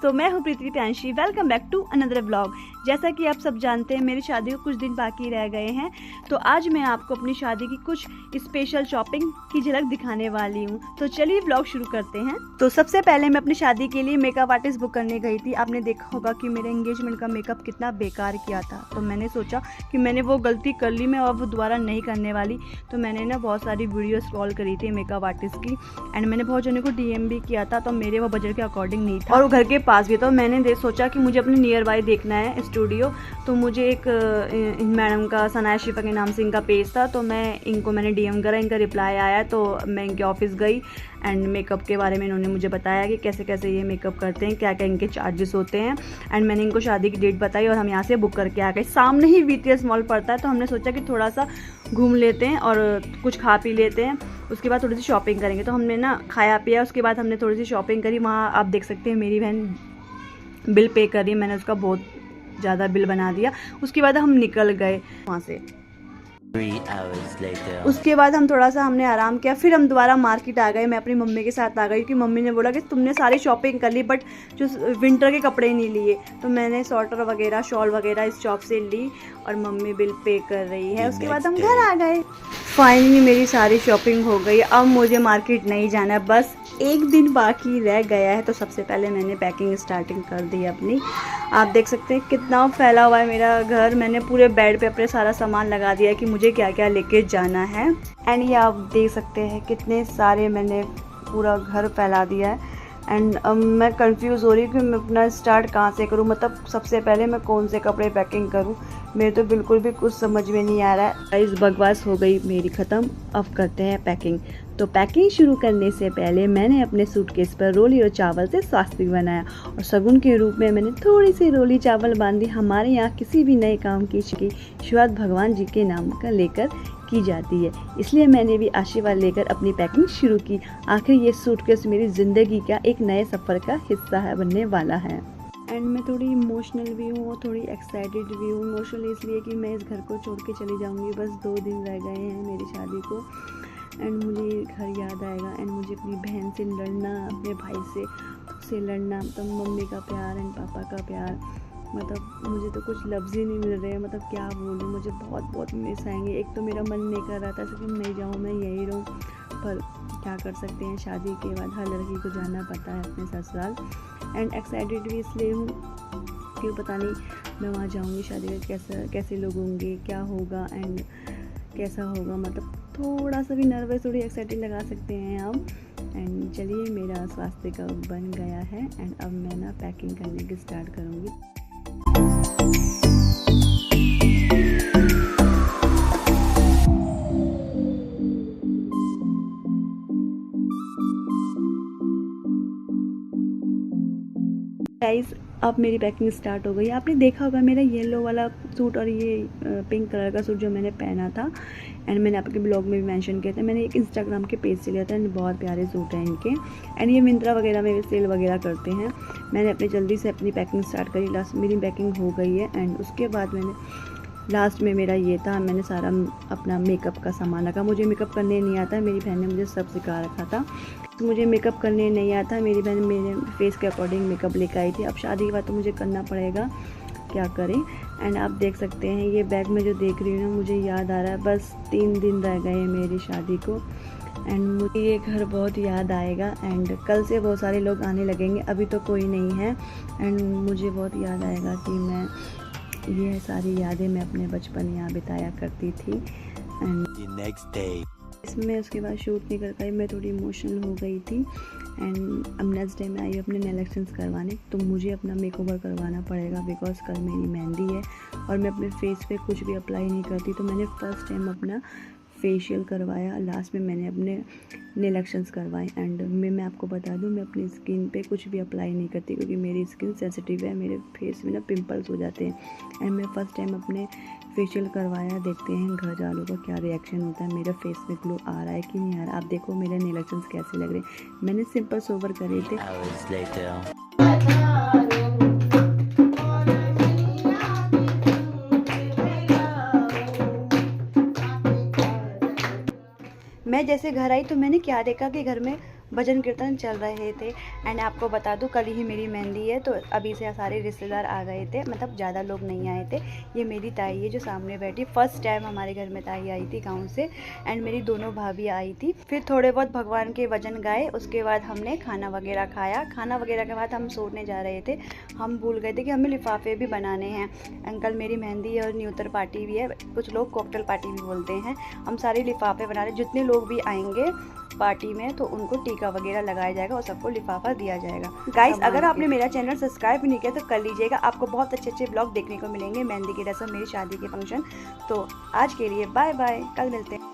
दोस्तों, मैं हूँ Prithvi Pyanshi. Welcome back to another vlog. जैसा कि आप सब जानते हैं, मेरी शादी को कुछ दिन बाकी रह गए हैं, तो आज मैं आपको अपनी शादी की कुछ स्पेशल शॉपिंग की झलक दिखाने वाली हूँ। तो चलिए व्लॉग शुरू करते हैं। तो सबसे पहले मैं अपनी शादी के लिए मेकअप आर्टिस्ट बुक करने गई थी। आपने देखा होगा कि मेरे एंगेजमेंट का मेकअप कितना बेकार किया था, तो मैंने सोचा कि मैंने वो गलती कर ली, मैं अब दोबारा नहीं करने वाली। तो मैंने ना बहुत सारी वीडियो स्क्रॉल करी थी मेकअप आर्टिस्ट की, एंड मैंने बहुत जनों को DM भी किया था, तो मेरे वो बजट के अकॉर्डिंग नहीं था और वो घर के पास भी था। मैंने सोचा कि मुझे अपने नियर बाय देखना है स्टूडियो। तो मुझे एक मैडम का सनाया शिफा के नाम से इनका पेज था, तो मैंने DM करा, इनका रिप्लाई आया, तो मैं इनके ऑफिस गई एंड मेकअप के बारे में इन्होंने मुझे बताया कि कैसे कैसे ये मेकअप करते हैं, क्या क्या इनके चार्जेस होते हैं। एंड मैंने इनको शादी की डेट बताई और हम यहाँ से बुक करके आ गए। सामने ही VTS मॉल पड़ता है, तो हमने सोचा कि थोड़ा सा घूम लेते हैं और कुछ खा पी लेते हैं, उसके बाद थोड़ी सी शॉपिंग करेंगे। तो हमने ना खाया पिया, उसके बाद हमने थोड़ी सी शॉपिंग करी। वहाँ आप देख सकते हैं मेरी बहन बिल पे कर रही है, मैंने उसका बहुत ज़्यादा बिल बना दिया। उसके बाद हम निकल गए वहाँ से। 3 hours later. उसके बाद हम थोड़ा सा हमने आराम किया, फिर हम दोबारा मार्केट आ गए। मैं अपनी मम्मी के साथ आ गई क्योंकि मम्मी ने बोला कि तुमने सारी शॉपिंग कर ली बट जो विंटर के कपड़े नहीं लिए। तो मैंने स्वेटर वगैरह, शॉल वगैरह इस शॉप से ली और मम्मी बिल पे कर रही है। उसके बाद हम घर आ गए। फाइनली मेरी सारी शॉपिंग हो गई। अब मुझे मार्केट नहीं जाना है, बस एक दिन बाकी रह गया है। तो सबसे पहले मैंने पैकिंग स्टार्टिंग कर दी अपनी। आप देख सकते हैं कितना फैला हुआ है मेरा घर। मैंने पूरे बेड पे अपने सारा सामान लगा दिया है कि मुझे क्या क्या लेके जाना है। एंड ये आप देख सकते हैं कितने सारे मैंने पूरा घर फैला दिया है। एंड अब मैं कंफ्यूज हो रही हूँ कि मैं अपना स्टार्ट कहाँ से करूँ, मतलब सबसे पहले मैं कौन से कपड़े पैकिंग करूँ। मेरे तो बिल्कुल भी कुछ समझ में नहीं आ रहा है। इस बकवास हो गई मेरी ख़त्म, अब करते हैं पैकिंग। तो पैकिंग शुरू करने से पहले मैंने अपने सूटकेस पर रोली और चावल से स्वास्तिक बनाया और शगुन के रूप में मैंने थोड़ी सी रोली चावल बांधी। हमारे यहाँ किसी भी नए काम की शुरुआत भगवान जी के नाम का लेकर की जाती है, इसलिए मैंने भी आशीर्वाद लेकर अपनी पैकिंग शुरू की। आखिर ये सूटकेस मेरी ज़िंदगी का एक नए सफ़र का हिस्सा है, बनने वाला है। एंड मैं थोड़ी इमोशनल भी हूँ और थोड़ी एक्साइटेड भी हूँ। इमोशनल इसलिए कि मैं इस घर को छोड़ के चली जाऊँगी, बस 2 दिन रह गए हैं मेरी शादी को। एंड मुझे घर याद आएगा एंड मुझे अपनी बहन से लड़ना, अपने भाई से लड़ना, तो मम्मी का प्यार एंड पापा का प्यार, मतलब मुझे तो कुछ लफ्ज़ ही नहीं मिल रहे हैं, मतलब क्या बोलूँ। मुझे बहुत बहुत मिस आएंगे। एक तो मेरा मन नहीं कर रहा था कि नहीं जाऊँ, मैं यहीं रहूँ, पर क्या कर सकते हैं, शादी के बाद हर लड़की को जाना पड़ता है अपने ससुराल। एंड एक्साइटेड भी इसलिए हूँ कि पता नहीं मैं वहाँ जाऊँगी, शादी में कैसे लोग होंगे, क्या होगा एंड कैसा होगा, मतलब थोड़ा सा भी नर्वस, थोड़ी एक्साइटेड लगा सकते हैं आप। एंड चलिए, मेरा स्वास्थ्य का बन गया है एंड अब मैं ना पैकिंग करने की स्टार्ट करूँगी। गाइस, अब मेरी पैकिंग स्टार्ट हो गई। आपने देखा होगा मेरा येलो वाला सूट और ये पिंक कलर का सूट जो मैंने पहना था, एंड मैंने आपके ब्लॉग में भी मेंशन किया था। मैंने एक इंस्टाग्राम के पेज से लिया था एंड बहुत प्यारे सूट हैं इनके, एंड ये मिंत्रा वगैरह में सेल वगैरह करते हैं। मैंने अपनी जल्दी से अपनी पैकिंग स्टार्ट करी। लास्ट मेरी पैकिंग हो गई है एंड उसके बाद लास्ट में मेरा ये था, मैंने सारा अपना मेकअप का सामान रखा। मुझे मेकअप करने नहीं आता, मेरी बहन ने मुझे सब सिखा रखा था, तो मुझे मेकअप करने नहीं आता। मेरी बहन मेरे फेस के अकॉर्डिंग मेकअप लेकर आई थी। अब शादी के बाद तो मुझे करना पड़ेगा, क्या करें। एंड आप देख सकते हैं ये बैग में जो देख रही हूँ ना, मुझे याद आ रहा है बस 3 दिन रह गए हैं मेरी शादी को। एंड मुझे ये घर बहुत याद आएगा एंड कल से बहुत सारे लोग आने लगेंगे, अभी तो कोई नहीं है। एंड मुझे बहुत याद आएगा कि ये सारी यादें मैं अपने बचपन यहाँ बिताया करती थी। एंड नेक्स्ट डे इसमें उसके बाद शूट नहीं कर पाई, मैं थोड़ी इमोशनल हो गई थी। एंड अब नेक्स्ट डे में आई अपने नेल एक्सटेंस करवाने, तो मुझे अपना मेकओवर करवाना पड़ेगा बिकॉज कल मेरी मेहंदी है और मैं अपने फेस पे कुछ भी अप्लाई नहीं करती। तो मैंने फर्स्ट टाइम अपना फेशियल करवाया, लास्ट में मैंने अपने नेल एक्सटेंस करवाए। एंड मैं आपको बता दूं, मैं अपनी स्किन पे कुछ भी अप्लाई नहीं करती क्योंकि मेरी स्किन सेंसिटिव है, मेरे फेस में ना पिंपल्स हो जाते हैं। एंड मैं फर्स्ट टाइम अपने फेशियल करवाया, देखते हैं घर वालों का क्या रिएक्शन होता है, मेरा फेस में ग्लो आ रहा है कि नहीं आ रहा। आप देखो मेरे नेल एक्सटेंस कैसे लग रहे हैं। मैंने सिंपल सोवर करे थे। hours later. मैं जैसे घर आई तो मैंने क्या देखा कि घर में भजन कीर्तन चल रहे थे। एंड आपको बता दूं कल ही मेरी मेहंदी है, तो अभी से सारे रिश्तेदार आ गए थे, मतलब ज़्यादा लोग नहीं आए थे। ये मेरी ताई है जो सामने बैठी, फर्स्ट टाइम हमारे घर में ताई आई थी गाँव से। एंड मेरी दोनों भाभी आई थी। फिर थोड़े बहुत भगवान के भजन गाए, उसके बाद हमने खाना वगैरह खाया। खाना वगैरह के बाद हम सोने जा रहे थे। हम भूल गए थे कि हमें लिफाफे भी बनाने हैं। अंकल मेरी मेहंदी और न्यूतर पार्टी भी है, कुछ लोग कॉकटेल पार्टी भी बोलते हैं। हम सारे लिफाफे बना रहे, जितने लोग भी आएंगे पार्टी में तो उनको टीका वगैरह लगाया जाएगा और सबको लिफाफा दिया जाएगा। गाइस, अगर आपने मेरा चैनल सब्सक्राइब नहीं किया तो कर लीजिएगा, आपको बहुत अच्छे अच्छे ब्लॉग देखने को मिलेंगे, मेहंदी की रस्म, मेरी शादी के फंक्शन। तो आज के लिए बाय बाय, कल मिलते हैं।